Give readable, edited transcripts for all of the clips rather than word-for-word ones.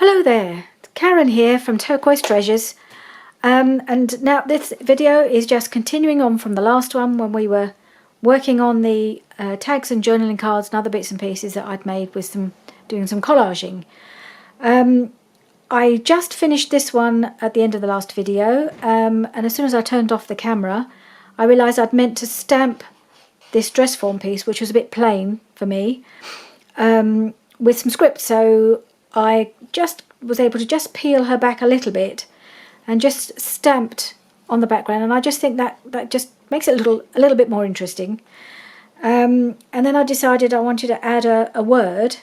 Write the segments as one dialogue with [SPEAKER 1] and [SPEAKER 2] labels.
[SPEAKER 1] Hello there, Karen here from Turquoise Treasures, and now this video is just continuing on from the last one when we were working on the tags and journaling cards and other bits and pieces that I'd made with doing some collaging. I just finished this one at the end of the last video, and as soon as I turned off the camera I realised I'd meant to stamp this dress form piece, which was a bit plain for me, with some script, so I just was able to just peel her back a little bit and just stamped on the background, and I just think that just makes it a little bit more interesting. And then I decided I wanted to add a word,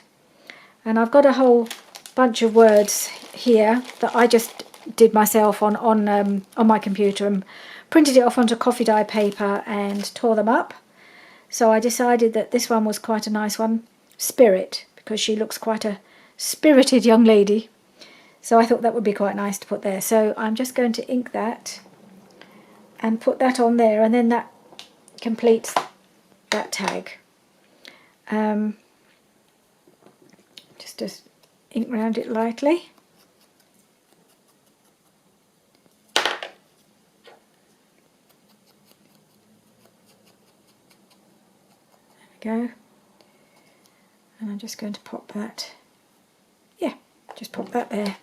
[SPEAKER 1] and I've got a whole bunch of words here that I just did myself on my computer and printed it off onto coffee dye paper and tore them up. So I decided that this one was quite a nice one, Spirit, because she looks quite a spirited young lady. So I thought that would be quite nice to put there. So I'm just going to ink that and put that on there, and then that completes that tag. Just ink around it lightly. There we go. And I'm just going to pop that, just pop that there.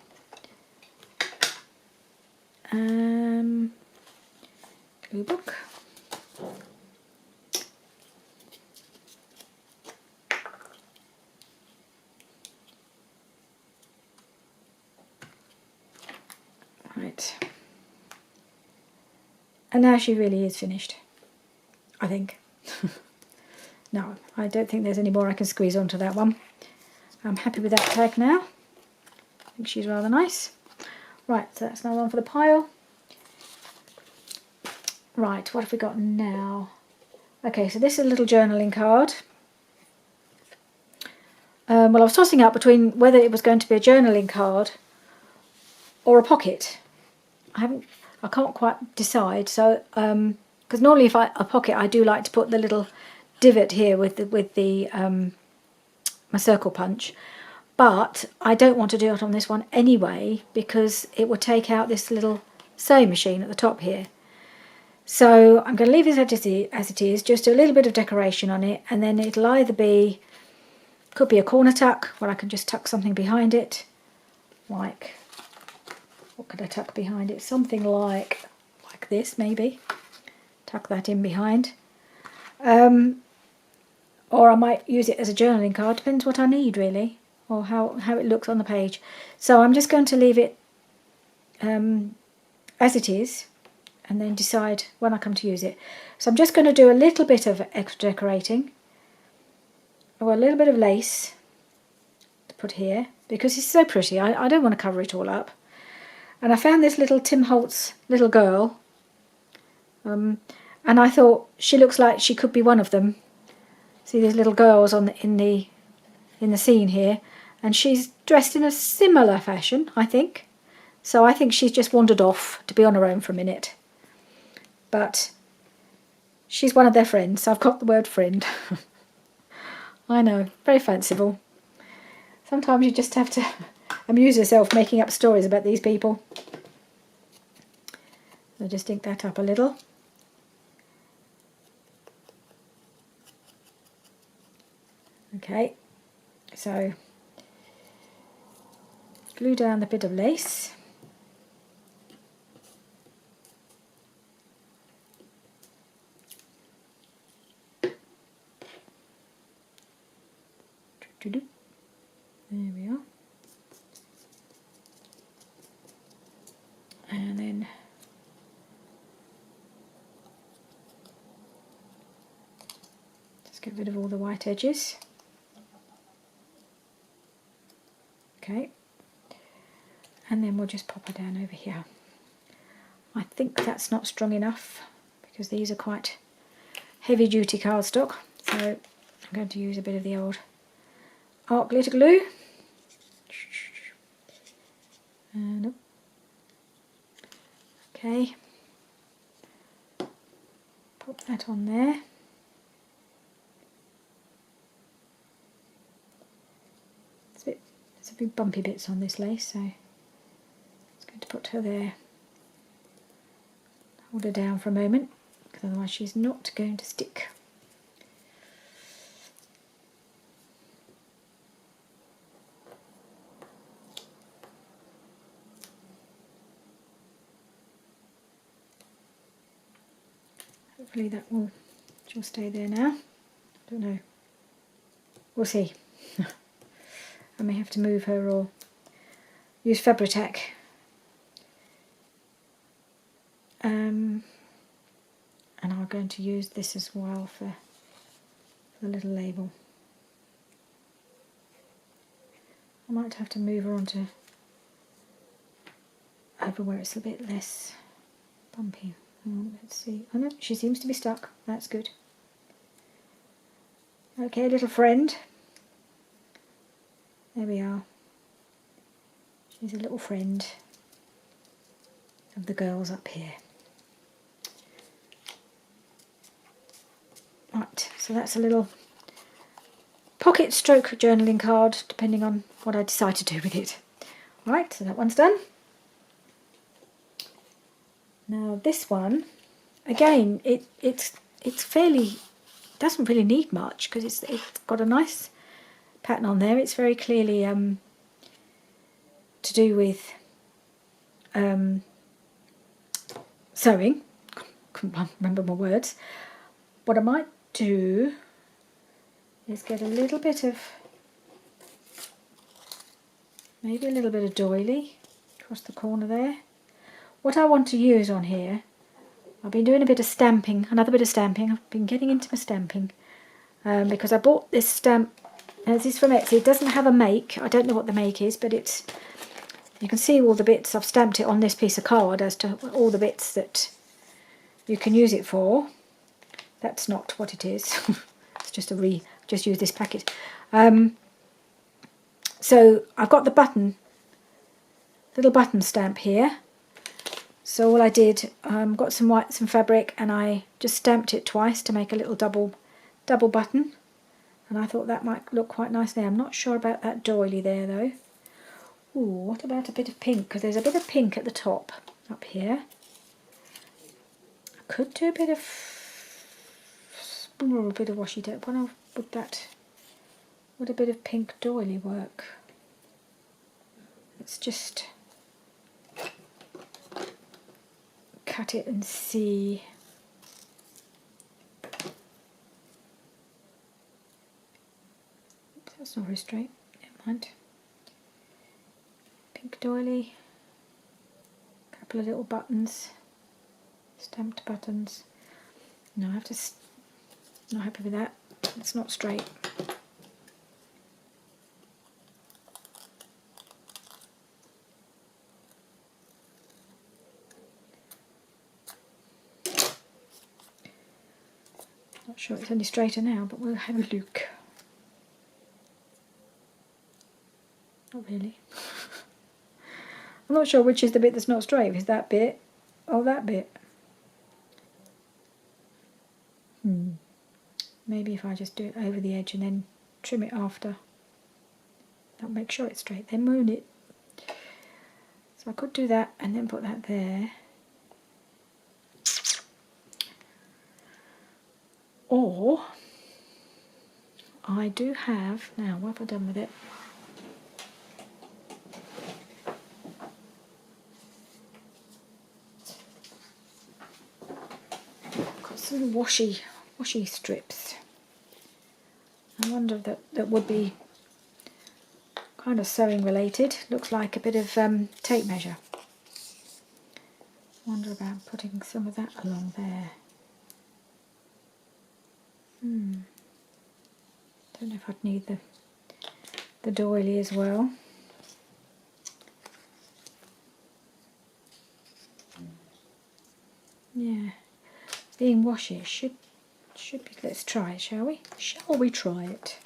[SPEAKER 1] Glue book. Right. And now she really is finished, I think. No, I don't think there's any more I can squeeze onto that one. I'm happy with that tag now. I think she's rather nice. Right, so that's another one for the pile. Right, what have we got now? Okay, so this is a little journaling card. Well, I was tossing up between whether it was going to be a journaling card or a pocket. I can't quite decide. So, because normally if a pocket, I do like to put the little divot here with my circle punch, but I don't want to do it on this one anyway because it would take out this little sewing machine at the top here. So I'm going to leave it as it is, just a little bit of decoration on it, and then it'll either be, could be a corner tuck where I can just tuck something behind it, like, what could I tuck behind it? Something like this maybe, tuck that in behind. Or I might use it as a journaling card, depends what I need really, or how it looks on the page. So I'm just going to leave it as it is, and then decide when I come to use it. So I'm just going to do a little bit of extra decorating, or a little bit of lace to put here, because it's so pretty. I don't want to cover it all up. And I found this little Tim Holtz little girl, and I thought she looks like she could be one of them. See these little girls in the scene here, and she's dressed in a similar fashion, I think. So I think she's just wandered off to be on her own for a minute. But she's one of their friends, so I've got the word friend. I know, very fanciful. Sometimes you just have to amuse yourself making up stories about these people. So just ink that up a little. Okay, so glue down the bit of lace. There we are. And then just get rid of all the white edges. Okay, and then we'll just pop her down over here. I think that's not strong enough because these are quite heavy duty cardstock, so I'm going to use a bit of the old art glitter glue. And okay, pop that on there. big bumpy bits on this lace, so it's going to put her there. Hold her down for a moment, because otherwise she's not going to stick. Hopefully she'll stay there now. Don't know. We'll see. I may have to move her or use Fabri-Tac. And I'm going to use this as well for the little label. I might have to move her onto over where it's a bit less bumpy. Let's see. Oh no, she seems to be stuck. That's good. Okay, little friend. There we are. She's a little friend of the girls up here. Right, so that's a little pocket stroke journaling card, depending on what I decide to do with it. Right, so that one's done. Now this one, again, it's fairly, doesn't really need much because it's got a nice pattern on there. It's very clearly to do with sewing. Can't remember my words. What I might do is get a little bit of, maybe a little bit of doily across the corner there. What I want to use on here, I've been doing a bit of stamping, another bit of stamping. I've been getting into my stamping because I bought this stamp, and this is from Etsy. It doesn't have a make. I don't know what the make is, but it's, you can see all the bits. I've stamped it on this piece of card as to all the bits that you can use it for. That's not what it is. It's just just use this packet. So I've got the little button stamp here. So all I did, got some fabric, and I just stamped it twice to make a little double button. And I thought that might look quite nice there. I'm not sure about that doily there though. Ooh, what about a bit of pink? Because there's a bit of pink at the top up here. I could do a bit of washi tape. Would a bit of pink doily work? Let's just cut it and see. Oops, that's not very straight. Never mind. Pink doily. A couple of little buttons. Stamped buttons. No, I have to. Not happy with that. It's not straight. Not sure it's any straighter now, but we'll have a look. Not really. I'm not sure which is the bit that's not straight. Is that bit or that bit? Maybe if I just do it over the edge and then trim it after, that'll make sure it's straight, then moon it. So I could do that and then put that there. Or I do have, now what have I done with it? Got some washi strips. I wonder if that would be kind of sewing related. Looks like a bit of tape measure. Wonder about putting some of that along there. Don't know if I'd need the doily as well. Yeah, being washi should be. Let's try it, shall we? Shall we try it?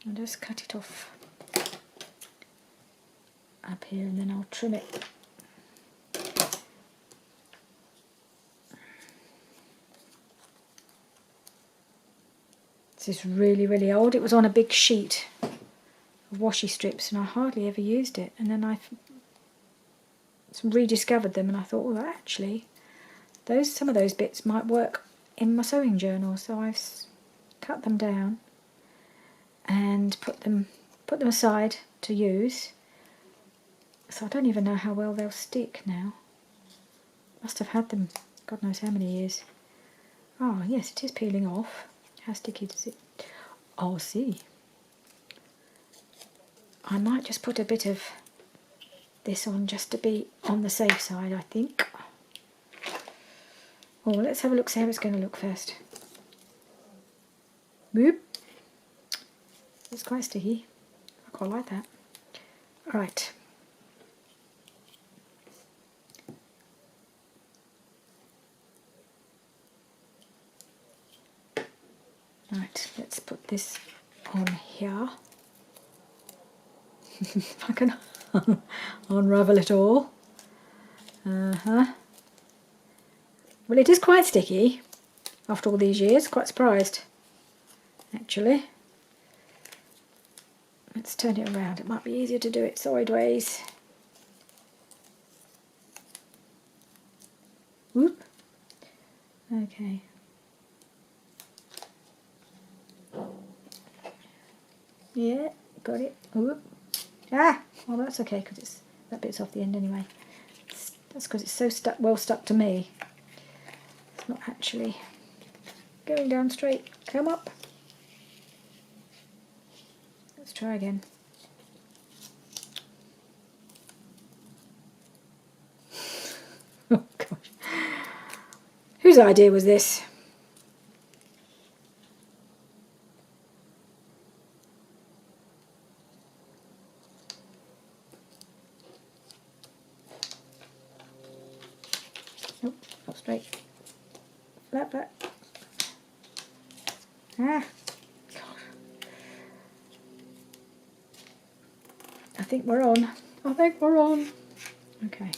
[SPEAKER 1] I'll just cut it off up here and then I'll trim it. This is really, really old. It was on a big sheet of washi strips, and I hardly ever used it. And then I rediscovered them, and I thought, well, actually, some of those bits might work in my sewing journal. So I've cut them down and put them aside to use. So I don't even know how well they'll stick now. Must have had them God knows how many years. Oh yes, it is peeling off. How sticky does it? Oh, see. I might just put a bit of this on just to be on the safe side, I think. Oh, let's have a look, see how it's going to look first. Boop. It's quite sticky. I quite like that. Right. Right, let's put this on here. If I can unravel it all. Well, it is quite sticky after all these years. Quite surprised, actually. Let's turn it around. It might be easier to do it sideways. Whoop. Okay. Yeah, got it. Whoop. Ah, well that's okay because that bit's off the end anyway. That's because it's so well stuck to me. It's not actually going down straight. Come up. Let's try again. Oh gosh. Whose idea was this? Nope, not straight. Flat back. Ah. God. I think we're on. I think we're on. Okay.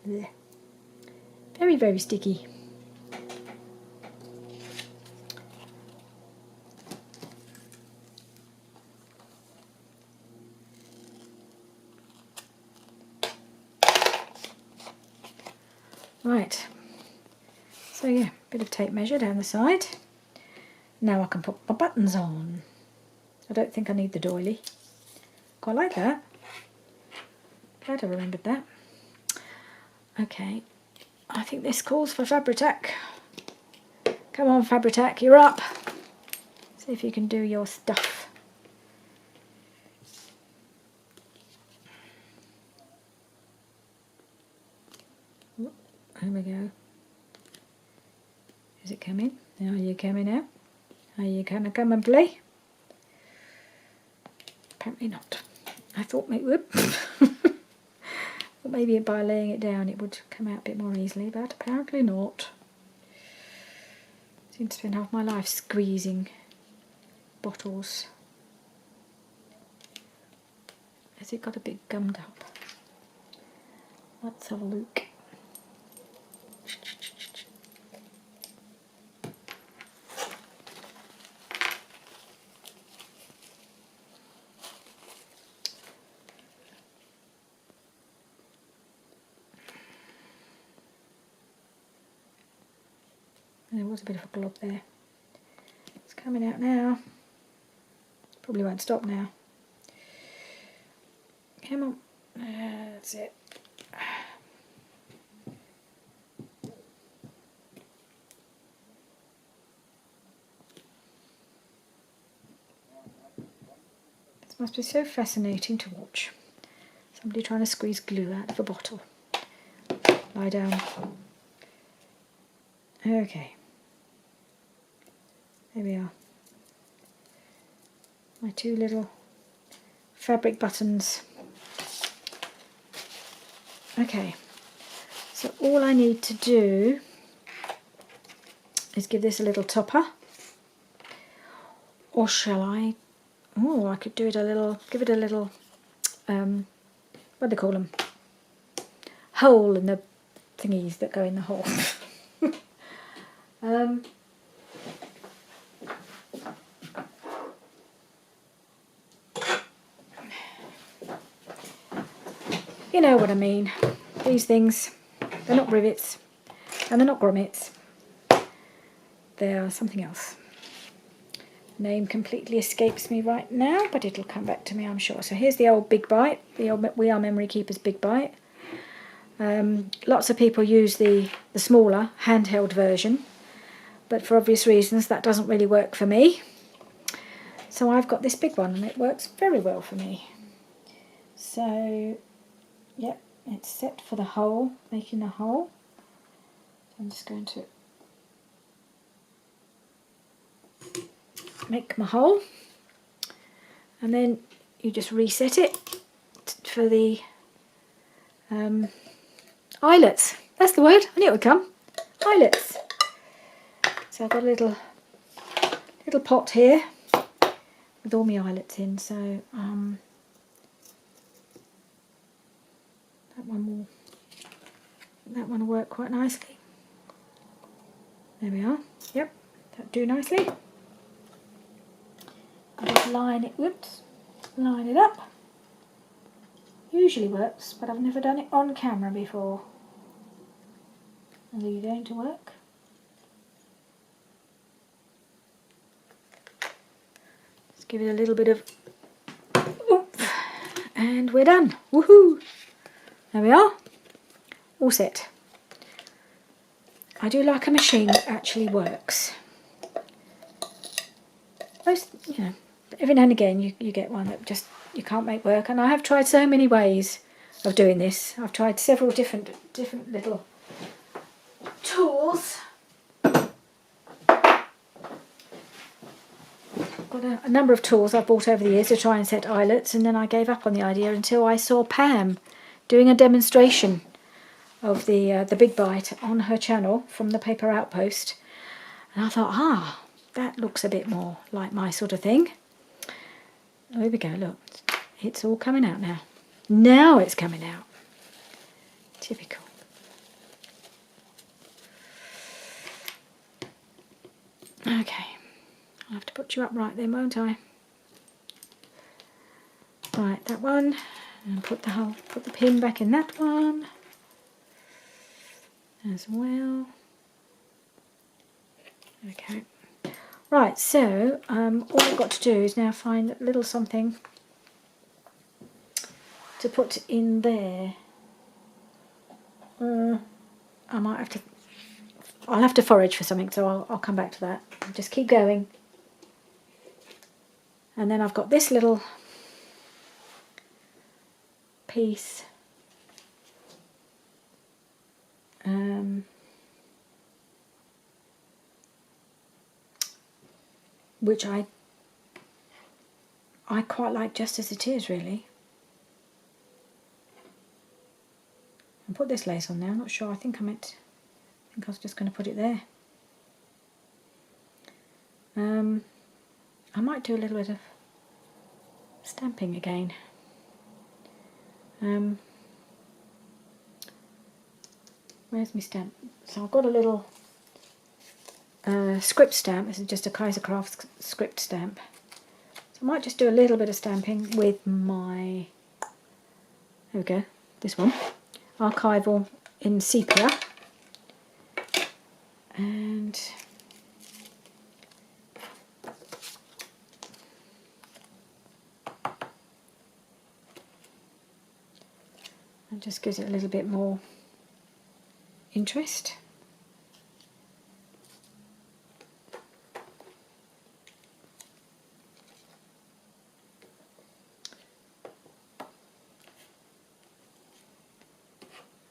[SPEAKER 1] There. Very, very sticky. Right, so yeah, bit of tape measure down the side. Now I can put my buttons on. I don't think I need the doily. Quite like that. Glad I remembered that. Okay, I think this calls for Fabri-Tac. Come on Fabri-Tac, you're up. See if you can do your stuff. There we go. Is it coming? Are you coming out? Are you going to come and play? Apparently not. I thought maybe maybe by laying it down it would come out a bit more easily, but apparently not. I seem to spend half my life squeezing bottles. Has it got a bit gummed up? Let's have a look. There was a bit of a glob there. It's coming out now. Probably won't stop now. Come on. That's it. This must be so fascinating to watch. Somebody trying to squeeze glue out of a bottle. Lie down. Okay. There we are. My two little fabric buttons. Okay, so all I need to do is give this a little topper. Or shall I? Oh, I could do it a little, give it a little, what do they call them? Hole in the thingies that go in the hole. You know what I mean. These things, they're not rivets and they're not grommets. They are something else. Name completely escapes me right now, but it'll come back to me, I'm sure. So here's the old Big Bite, the old We Are Memory Keepers Big Bite. Lots of people use the smaller handheld version, but for obvious reasons that doesn't really work for me. So I've got this big one and it works very well for me. So, yep, it's set for the hole, making a hole. I'm just going to make my hole, and then you just reset it for the eyelets. That's the word, I knew it would come. Eyelets. So I've got a little pot here with all my eyelets in, so that one will work quite nicely. There we are. Yep, that'll do nicely. I just line it up. Usually works, but I've never done it on camera before. Are you going to work? Let's give it a little bit of oomph, and we're done. Woohoo! There we are. All set. I do like a machine that actually works. Most, you know, every now and again you get one that just you can't make work, and I have tried so many ways of doing this. I've tried several different little tools. I've got a number of tools I've bought over the years to try and set eyelets, and then I gave up on the idea until I saw Pam doing a demonstration of the Big Bite on her channel from the Paper Outpost, and I thought, that looks a bit more like my sort of thing. Oh, here we go, look, it's all coming out now. Now it's coming out. Typical. Okay, I'll have to put you up right then, won't I? Right, that one, and put the pin back in that one as well. Okay. Right, so all I've got to do is now find a little something to put in there. I'll have to forage for something, so I'll come back to that. Just keep going. And then I've got this little piece. Which I quite like just as it is, really. I'll put this lace on now. I'm not sure. I think I was just going to put it there. I might do a little bit of stamping again. Where's my stamp? So I've got a little script stamp. This is just a Kaisercraft script stamp. So I might just do a little bit of stamping with my, there we go, this one, archival in sepia. And it just gives it a little bit more interest.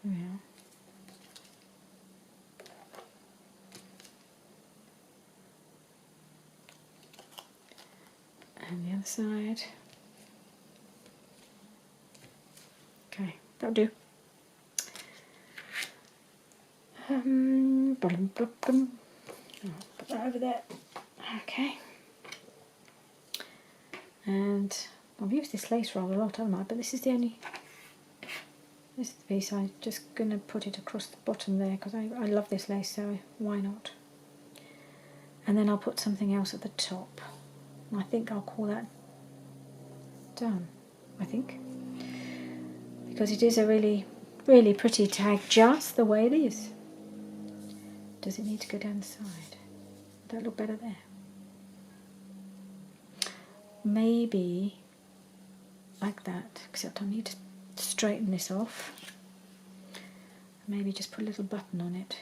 [SPEAKER 1] Yeah. And the other side. Okay, that'll do. Put that over there. Okay. And I've used this lace rather a lot, haven't I? But this is the piece. I'm just going to put it across the bottom there because I love this lace, so why not? And then I'll put something else at the top. I think I'll call that done, I think. because it is a really, really pretty tag just the way it is. Does it need to go down the side? Would that look better there? Maybe like that, except I need to straighten this off. Maybe just put a little button on it.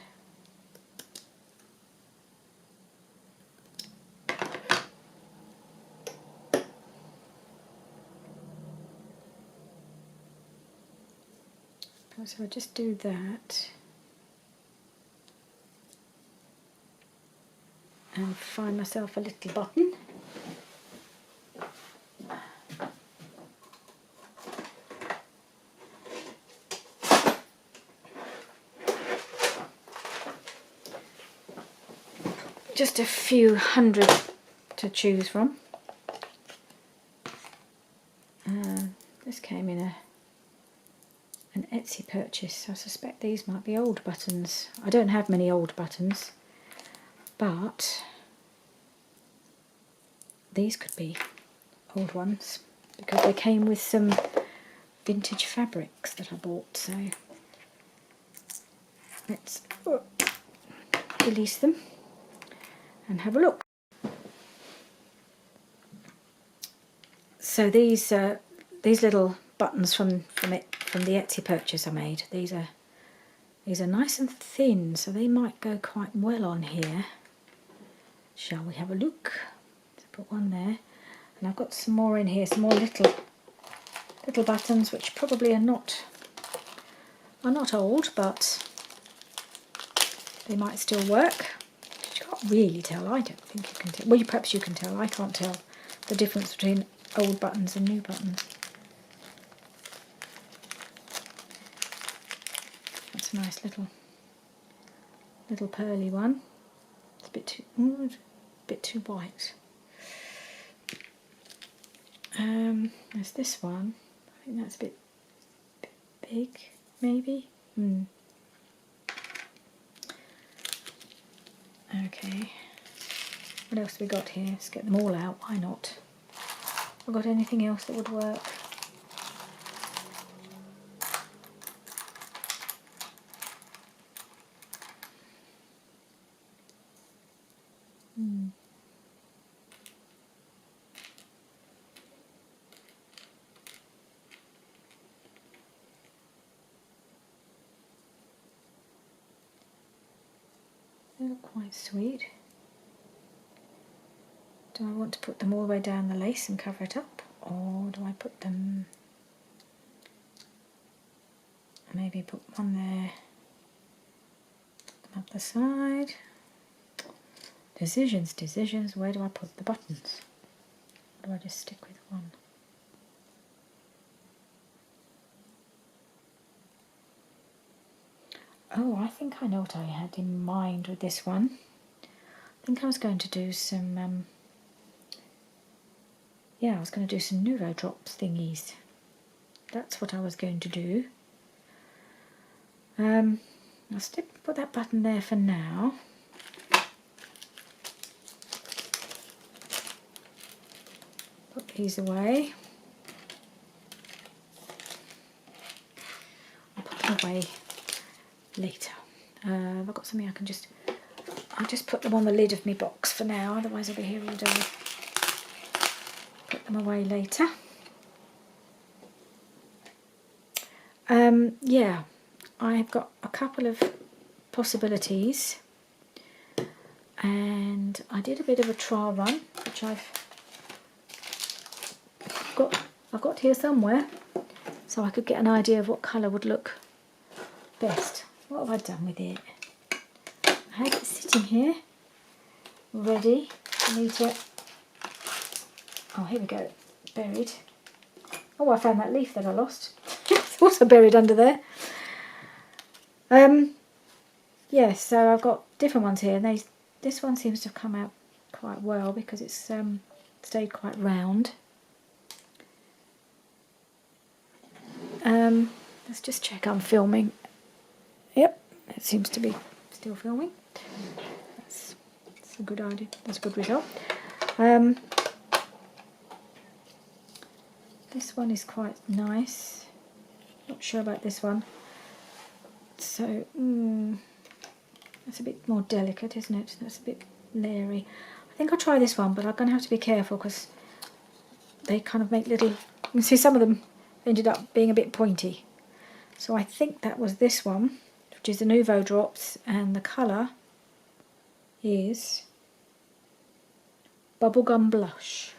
[SPEAKER 1] So I just do that and find myself a little button. Just a few hundred to choose from. This came in an Etsy purchase. I suspect these might be old buttons. I don't have many old buttons, but these could be old ones because they came with some vintage fabrics that I bought. So let's release them and have a look. So these little buttons from the Etsy purchase I made. These are nice and thin, so they might go quite well on here. Shall we have a look? Let's put one there, and I've got some more in here, some more little buttons which probably are not old, but they might still work. You can't really tell. I don't think you can tell. Well, perhaps you can tell. I can't tell the difference between old buttons and new buttons. That's a nice little pearly one. It's a bit too white. There's this one. I think that's a bit big, maybe. Okay. What else have we got here? Let's get them all out. Why not? Have I got anything else that would work? They look quite sweet. Do I want to put them all the way down the lace and cover it up, or do I put them, maybe put one there, up the side? Decisions, where do I put the buttons? Or do I just stick with one? Oh, I think I know what I had in mind with this one. I think I was going to do some, I was going to do some Neuro Drops thingies. That's what I was going to do. I'll put that button there for now. Put these away. I'll put them away later. I've got something I'll just put them on the lid of my box for now, otherwise I'll be here all day. Put them away later. I've got a couple of possibilities, and I did a bit of a trial run, which I've got here somewhere, so I could get an idea of what colour would look best. What have I done with it? I had it sitting here, ready for me to... Oh, here we go, buried. Oh, I found that leaf that I lost. It's also buried under there. So I've got different ones here, and this one seems to have come out quite well because it's stayed quite round. Let's just check I'm filming. Yep, it seems to be still filming. That's a good idea. That's a good result. This one is quite nice. Not sure about this one. So, that's a bit more delicate, isn't it? That's a bit layering. I think I'll try this one, but I'm going to have to be careful because they kind of make little... You can see some of them ended up being a bit pointy. So I think that was this one, which is the Nouveau Drops, and the colour is Bubblegum Blush.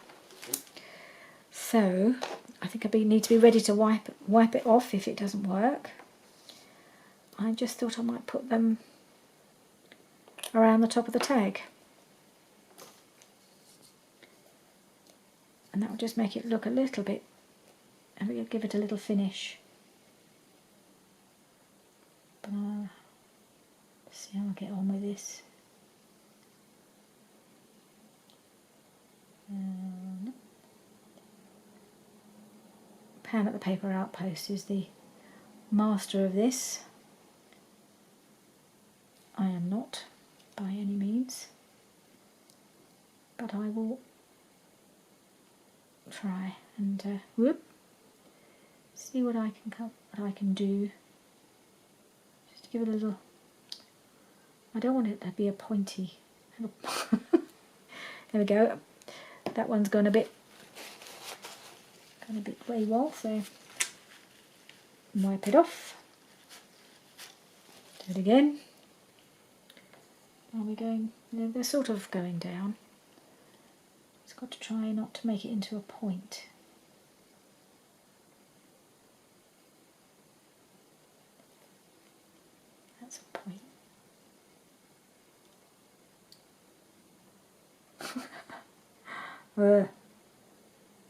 [SPEAKER 1] So I think I need to be ready to wipe it off if it doesn't work. I just thought I might put them around the top of the tag. And that will just make it look a little bit, and we'll give it a little finish. But see how I get on with this. Pam at the Paper Outpost is the master of this. I am not by any means, but I will try and see what I can do. Just to give it a little. I don't want it to be a pointy. There we go. That one's gone a bit wayward, so wipe it off. Do it again. Are we going? They're sort of going down. It's got to try not to make it into a point. That's a point.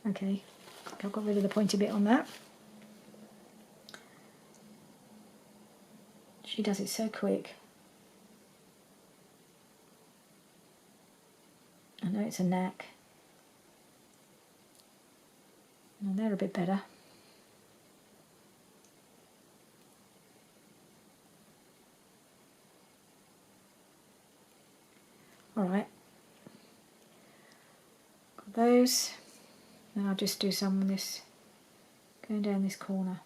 [SPEAKER 1] Okay, I've got rid of the pointy bit on that. She does it so quick. I know it's a knack. Well, they're a bit better. Alright. Got those. Then I'll just do some of this going down this corner.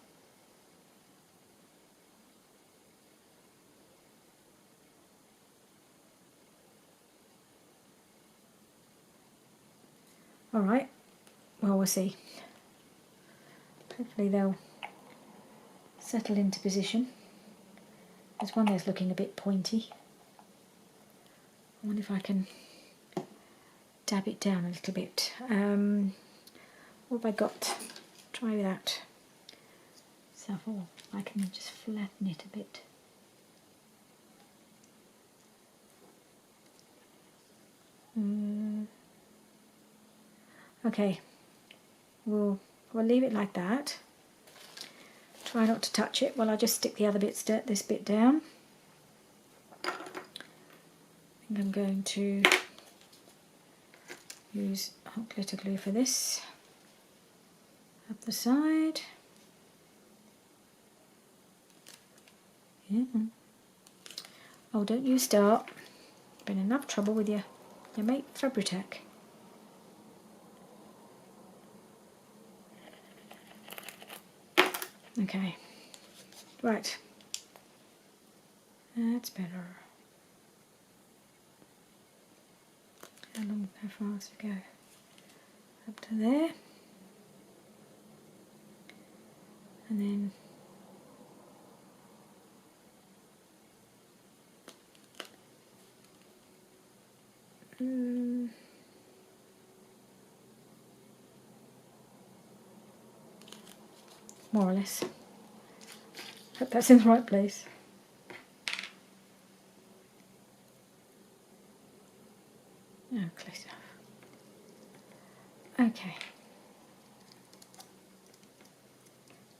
[SPEAKER 1] Alright, well, we'll see. Hopefully they'll settle into position. There's one that's looking a bit pointy. I wonder if I can dab it down a little bit. What have I got? Try that. So I can just flatten it a bit. Okay, we'll leave it like that. Try not to touch it while I just stick the other bits, this bit down. I think I'm going to use hot glitter glue for this. Up the side. Yeah. Oh, don't you start. Been enough trouble with your mate Fabri-Tac. Okay, right, that's better. How far does it go? Up to there, and then more or less. Hope that's in the right place. Oh, close enough. Okay.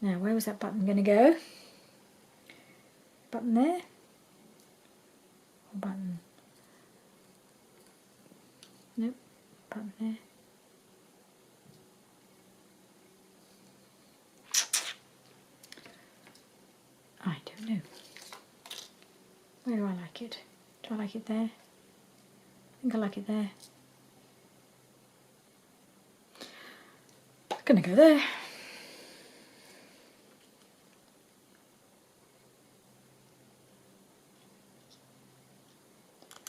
[SPEAKER 1] Now, where was that button going to go? Button there? Or button? Nope. Button there. I don't know. Where do I like it? Do I like it there? I think I like it there. It's gonna go there.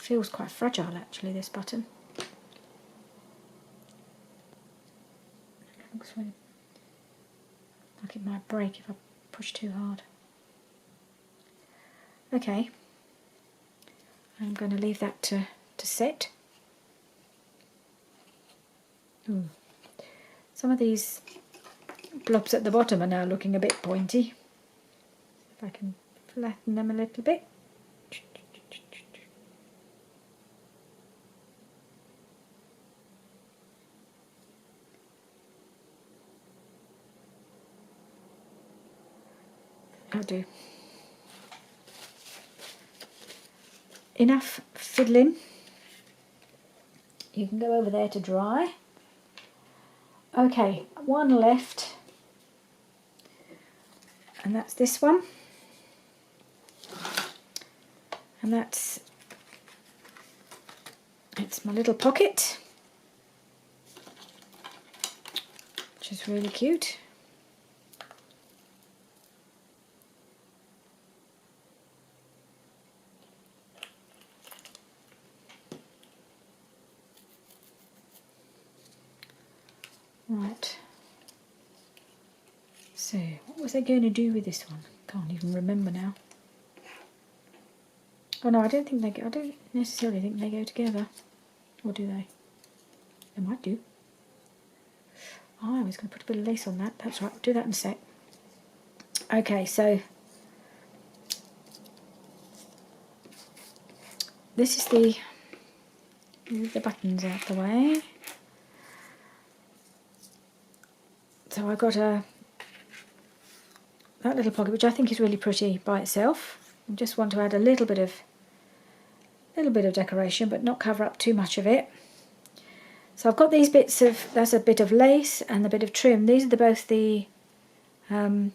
[SPEAKER 1] feels quite fragile actually, this button. It looks really like it might break if I push too hard. Okay, I'm going to leave that to set. Ooh. Some of these blobs at the bottom are now looking a bit pointy. If I can flatten them a little bit. I'll do. Enough fiddling. You can go over there to dry. Okay, one left, and that's this one, and it's my little pocket, which is really cute. Right, so what was I going to do with this one? Can't even remember now. Oh no, I don't necessarily think they go together, or do they? They might do. Oh, I was going to put a bit of lace on that. That's right, I'll do that in a sec. Okay, so this is move the buttons out the way. So I got that little pocket, which I think is really pretty by itself. I just want to add a little bit of decoration, but not cover up too much of it. So I've got these bits of, that's a bit of lace and a bit of trim. These are both the some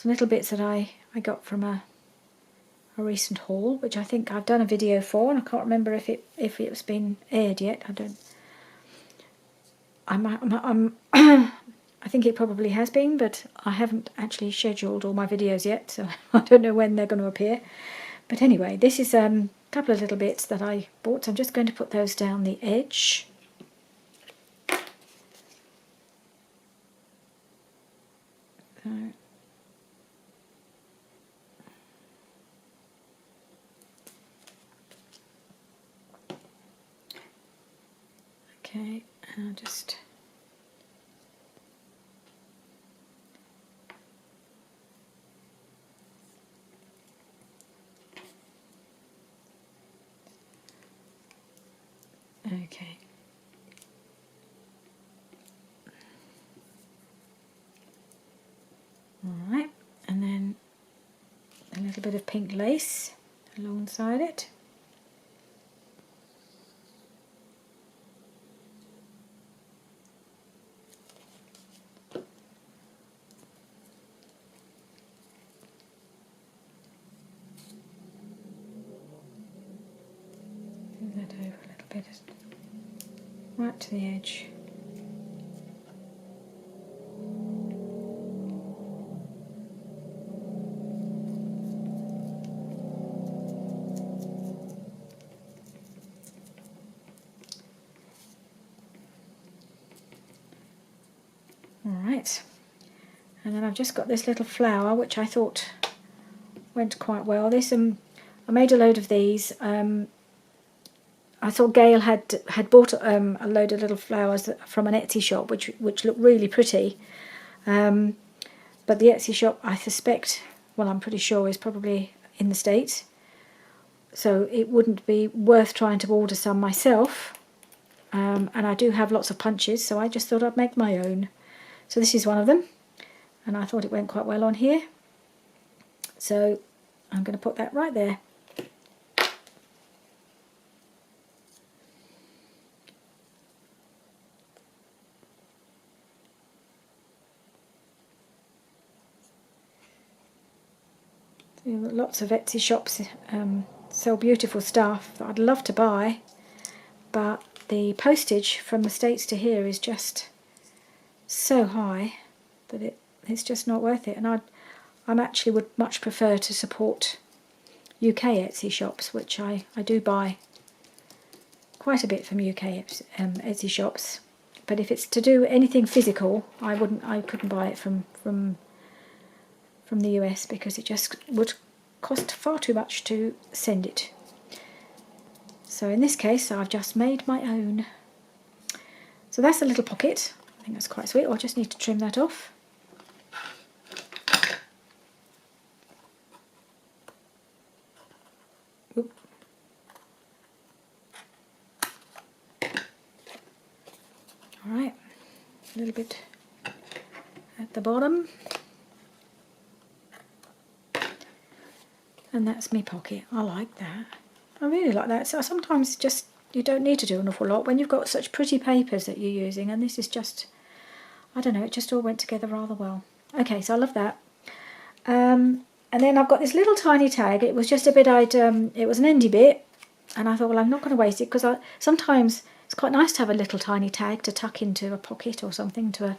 [SPEAKER 1] little bits that I got from a recent haul, which I think I've done a video for, and I can't remember if it's been aired yet. I think it probably has been, but I haven't actually scheduled all my videos yet, so I don't know when they're going to appear. But anyway, this is a couple of little bits that I bought, so I'm just going to put those down the edge. So, okay, and I'll just okay. Alright, and then a little bit of pink lace alongside it. Move that over a little bit, right to the edge. Alright, and then I've just got this little flower which I thought went quite well. This I made a load of these. I thought Gail had bought a load of little flowers from an Etsy shop which looked really pretty, but the Etsy shop, I suspect, well, I'm pretty sure, is probably in the States, so it wouldn't be worth trying to order some myself. And I do have lots of punches, so I just thought I'd make my own. So this is one of them, and I thought it went quite well on here, so I'm going to put that right there. Lots of Etsy shops sell beautiful stuff that I'd love to buy, but the postage from the States to here is just so high that it's just not worth it. And I actually would much prefer to support UK Etsy shops, which I do buy quite a bit from UK Etsy shops. But if it's to do anything physical, I couldn't buy it from the US, because it just would cost far too much to send it. So in this case, I've just made my own. So that's a little pocket. I think that's quite sweet. I just need to trim that off. Oop. All right, a little bit at the bottom. And that's my pocket. I like that. I really like that. So sometimes just you don't need to do an awful lot when you've got such pretty papers that you're using, and this is just, I don't know, it just all went together rather well. Okay, so I love that. And then I've got this little tiny tag. It was just a bit it was an endy bit, and I thought, well, I'm not going to waste it, because sometimes it's quite nice to have a little tiny tag to tuck into a pocket or something, to a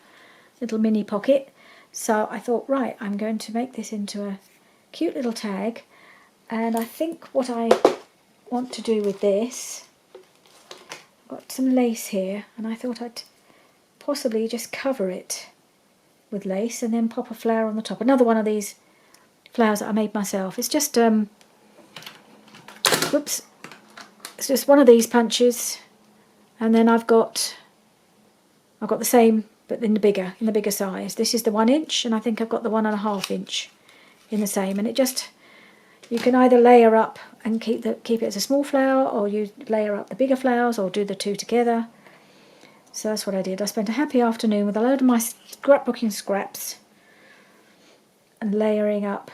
[SPEAKER 1] little mini pocket. So I thought, right, I'm going to make this into a cute little tag. And I think what I want to do with this, I've got some lace here, and I thought I'd possibly just cover it with lace and then pop a flower on the top. Another one of these flowers that I made myself. It's just whoops, it's just one of these punches, and then I've got the same but in the bigger size. This is the 1 inch, and I think I've got the 1.5 inch in the same, and it just, you can either layer up and keep it as a small flower, or you layer up the bigger flowers, or do the two together. So that's what I did. I spent a happy afternoon with a load of my scrapbooking scraps and layering up,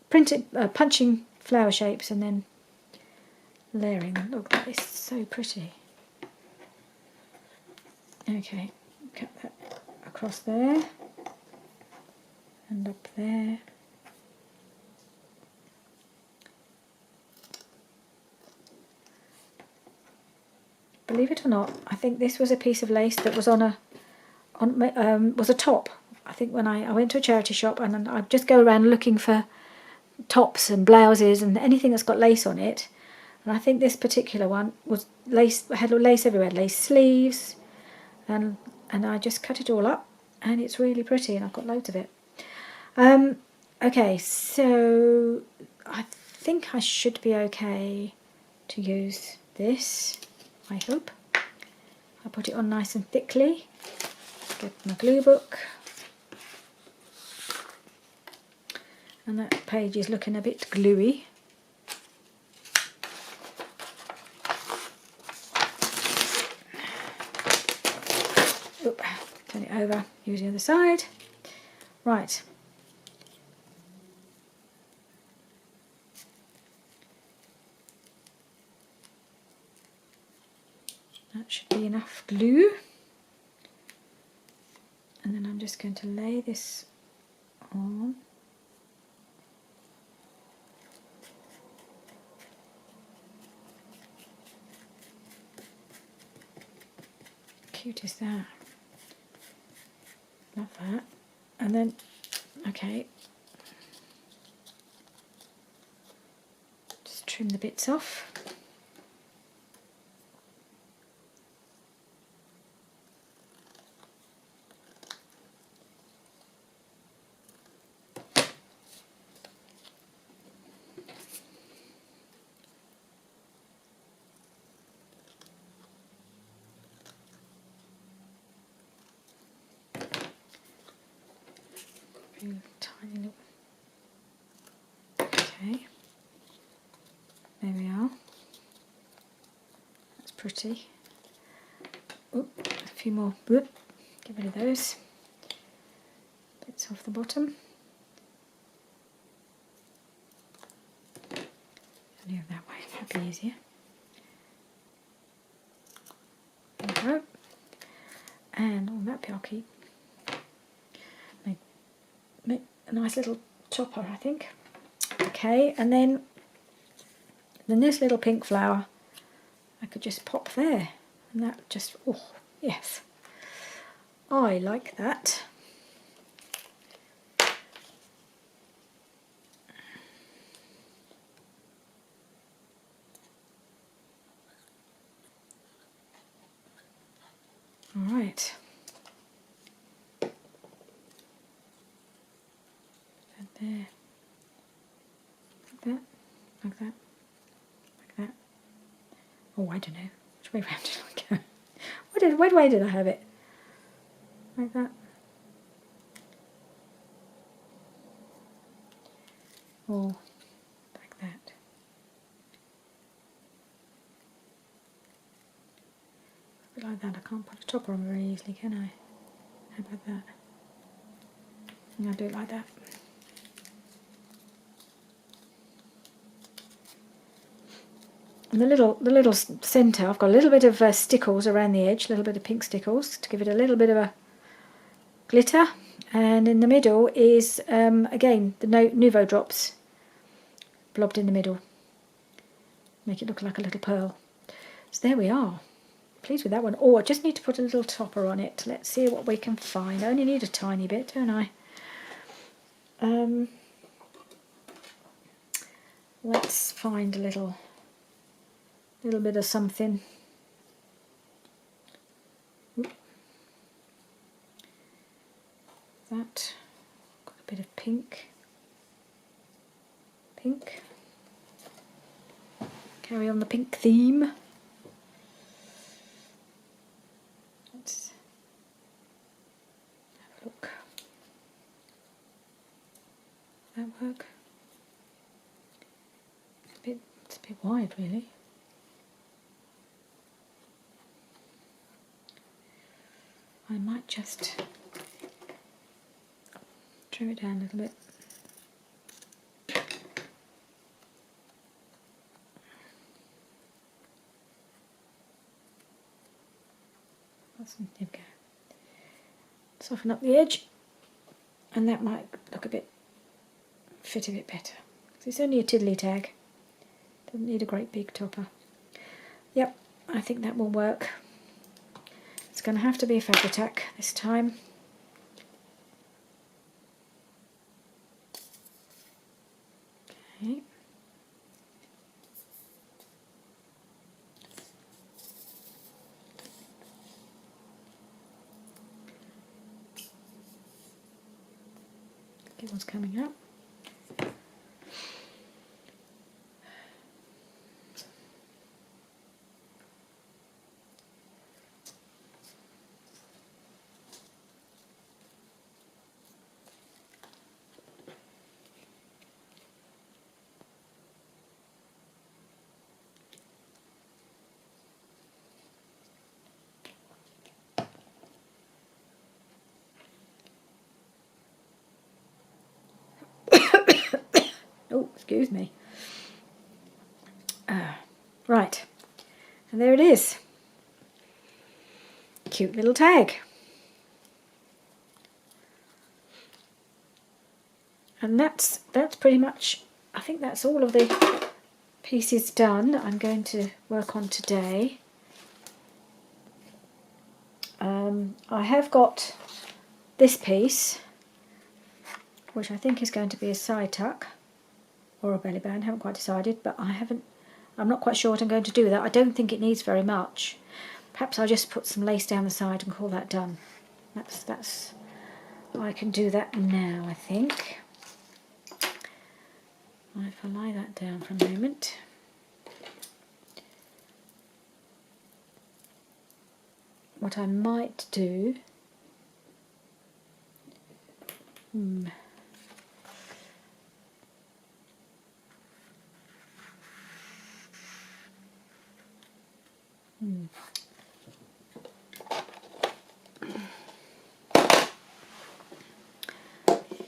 [SPEAKER 1] punching flower shapes and then layering them. Look, that is so pretty. Okay, cut that across there and up there. Believe it or not, I think this was a piece of lace that was was a top. I think when I went to a charity shop, and I just go around looking for tops and blouses and anything that's got lace on it. And I think this particular one was lace, had lace everywhere, lace sleeves, and I just cut it all up, and it's really pretty, and I've got loads of it. Okay, so I think I should be okay to use this, I hope. I put it on nice and thickly. Get my glue book. And that page is looking a bit gluey. Oop, turn it over, use the other side. Right. That should be enough glue. And then I'm just going to lay this on. Cute is that? Love that. And then, okay, just trim the bits off. Tiny little. Okay, there we are. That's pretty. Oop, a few more. Oop, get rid of those bits off the bottom. Leave that way, that'd be easier. There we go. And on that bit I'll keep. Make a nice little chopper, I think. Okay, and then this little pink flower I could just pop there, and that just, oh yes, I like that. All right. And there. Like that. Like that. Like that. Oh, I don't know. Which way round did I go? Which way did I have it? Like that. Or like that. A bit like that. I can't put a topper on very easily, can I? How about that? And I'll do it like that. And the little centre, I've got a little bit of stickles around the edge, a little bit of pink stickles to give it a little bit of a glitter. And in the middle is, again, the Nouveau drops blobbed in the middle. Make it look like a little pearl. So there we are. Pleased with that one. Oh, I just need to put a little topper on it. Let's see what we can find. I only need a tiny bit, don't I? Let's find a little bit of something. That. Got a bit of pink. Pink. Carry on the pink theme. Let's have a look. Does that work? It's a bit wide, really. I might just trim it down a little bit. There we go. Soften up the edge, and that might look fit a bit better. It's only a tiddly tag. Doesn't need a great big topper. Yep, I think that will work. It's going to have to be a Fabri-Tac this time. Okay. Get what's coming up. Oh, excuse me. Right, and there it is. Cute little tag. And that's pretty much, I think that's all of the pieces done that I'm going to work on today. I have got this piece, which I think is going to be a side tuck or a belly band, haven't quite decided, but I'm not quite sure what I'm going to do with that. I don't think it needs very much. Perhaps I'll just put some lace down the side and call that done. I can do that now, I think. If I lie that down for a moment. What I might do...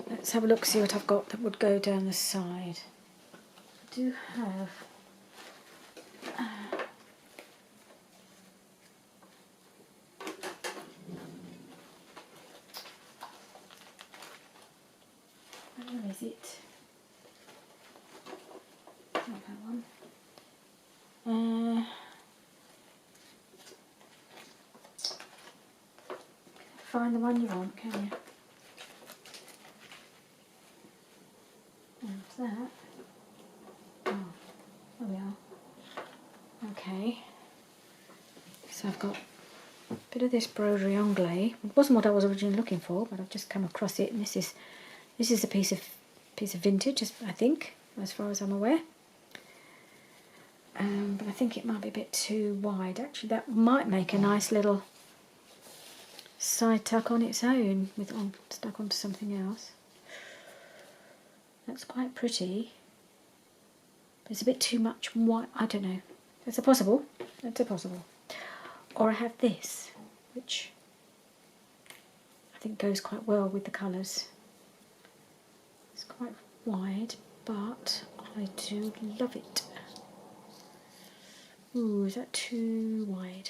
[SPEAKER 1] Let's have a look, see what I've got that would go down the side. I do have... where is it? Not that one. Find the one you want, can you? There's that. Oh, there we are. Okay. So I've got bit of this broderie anglais. It wasn't what I was originally looking for, but I've just come across it, and this is a piece of vintage, I think, as far as I'm aware. But I think it might be a bit too wide. Actually, that might make a nice little side tuck on its own, with stuck onto something else. That's quite pretty. But it's a bit too much white. I don't know. It's a possible. It's a possible. Or I have this, which I think goes quite well with the colours. It's quite wide, but I do love it. Ooh, is that too wide?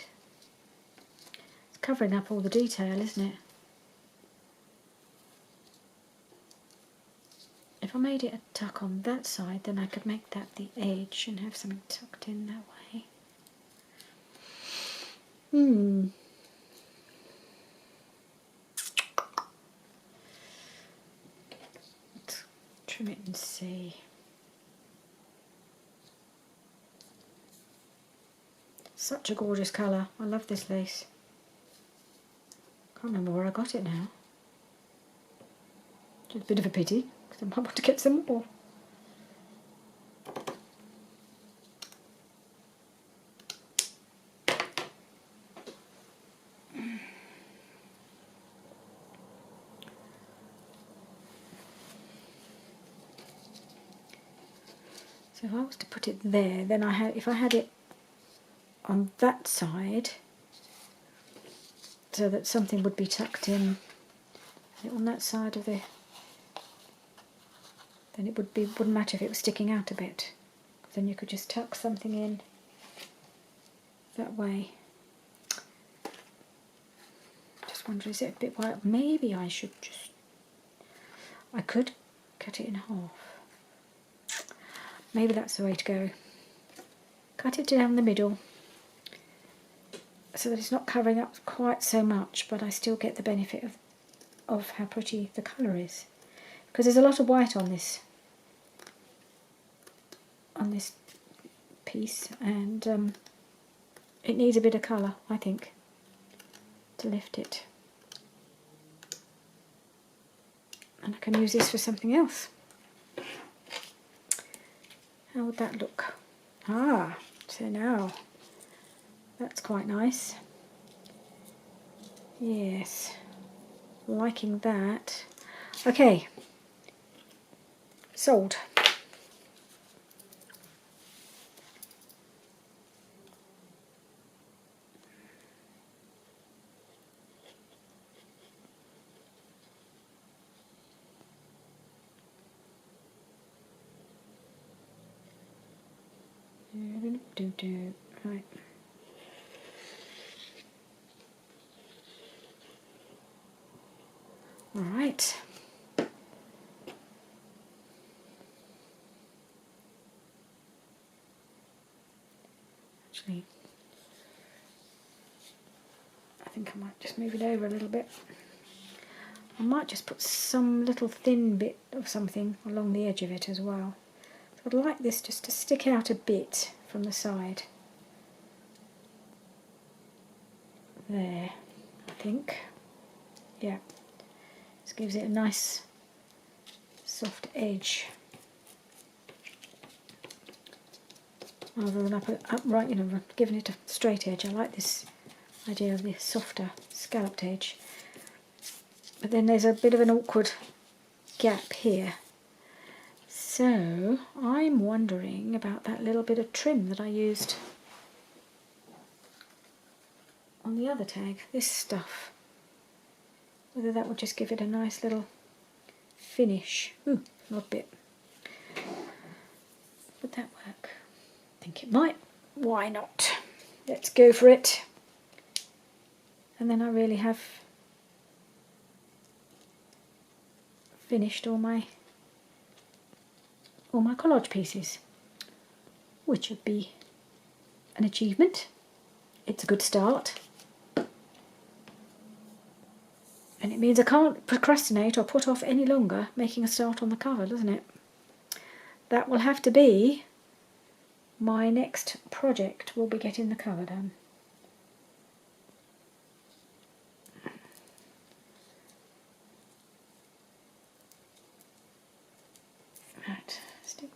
[SPEAKER 1] It's covering up all the detail, isn't it? If I made it a tuck on that side, then I could make that the edge and have something tucked in that way. Let's trim it and see. Such a gorgeous colour. I love this lace. Can't remember where I got it now. It's a bit of a pity, because I might want to get some more. So if I was to put it there, then if I had it on that side, so that something would be tucked in on that side of the, then it wouldn't matter if it was sticking out a bit. Then you could just tuck something in that way. Just wonder, is it a bit wide? Maybe I could cut it in half. Maybe that's the way to go. Cut it down the middle so that it's not covering up quite so much, but I still get the benefit of how pretty the colour is. Because there's a lot of white on this piece, and it needs a bit of colour, I think, to lift it. And I can use this for something else. How would that look? Ah, so now that's quite nice. Yes, liking that. Okay, sold. Right. All right. Actually, I think I might just move it over a little bit. I might just put some little thin bit of something along the edge of it as well. So I'd like this just to stick out a bit from the side. There, I think. Yeah. This gives it a nice soft edge. Rather than upright, giving it a straight edge. I like this idea of the softer scalloped edge. But then there's a bit of an awkward gap here. So I'm wondering about that little bit of trim that I used on the other tag, this stuff. Whether that would just give it a nice little finish. Ooh, a odd bit. Would that work? I think it might. Why not? Let's go for it. And then I really have finished all my collage pieces, which would be an achievement. It's a good start. And it means I can't procrastinate or put off any longer making a start on the cover, doesn't it? That will have to be my next project, will be getting the cover done.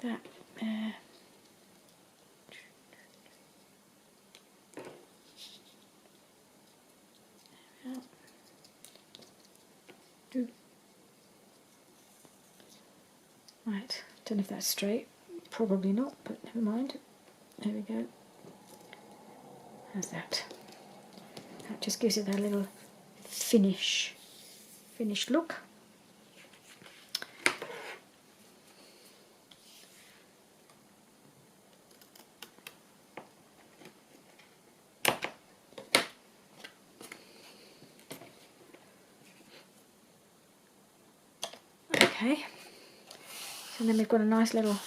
[SPEAKER 1] that there. Right, don't know if that's straight, probably not, but never mind. There we go. How's that? That just gives it that little finished look. Okay, and then we've got a nice little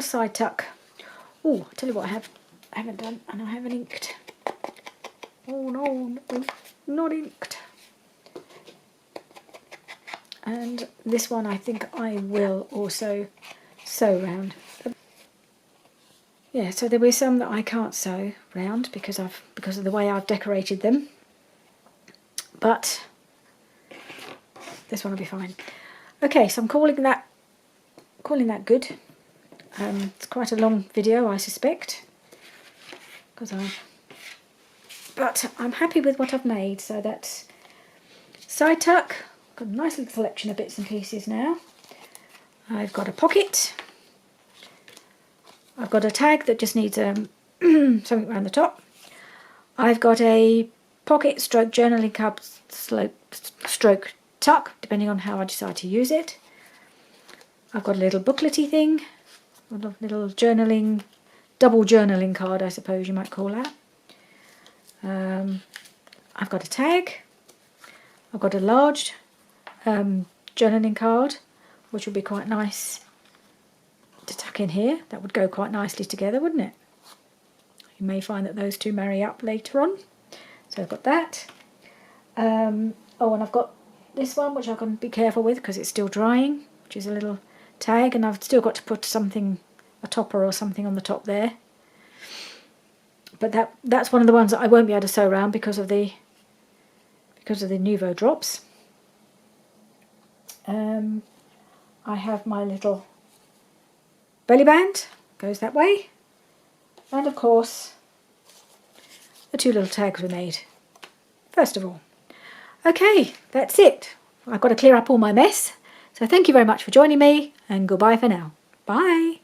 [SPEAKER 1] side tuck. Oh, I'll tell you what I haven't done, and I haven't inked. Oh no, not inked. And this one I think I will also sew round. Yeah, so there were some that I can't sew round because of the way I've decorated them. But this one will be fine. Okay, so I'm calling that good. It's quite a long video, I suspect, but I'm happy with what I've made. So that's side tuck. Got a nice little collection of bits and pieces now. I've got a pocket. I've got a tag that just needs something around the top. I've got a pocket stroke journaling card stroke tuck, depending on how I decide to use it. I've got a little booklety thing, a little journaling, double journaling card, I suppose you might call that. I've got a tag. I've got a large journaling card, which would be quite nice to tuck in here. That would go quite nicely together, wouldn't it? You may find that those two marry up later on. So I've got that. Oh, and I've got this one, which I can be careful with because it's still drying, which is a little tag, and I've still got to put something, a topper or something on the top there. But that's one of the ones that I won't be able to sew around because of the Nuvo drops. I have my little belly band, goes that way, and of course the two little tags we made first of all. Okay, that's it. I've got to clear up all my mess. So thank you very much for joining me, and goodbye for now. Bye.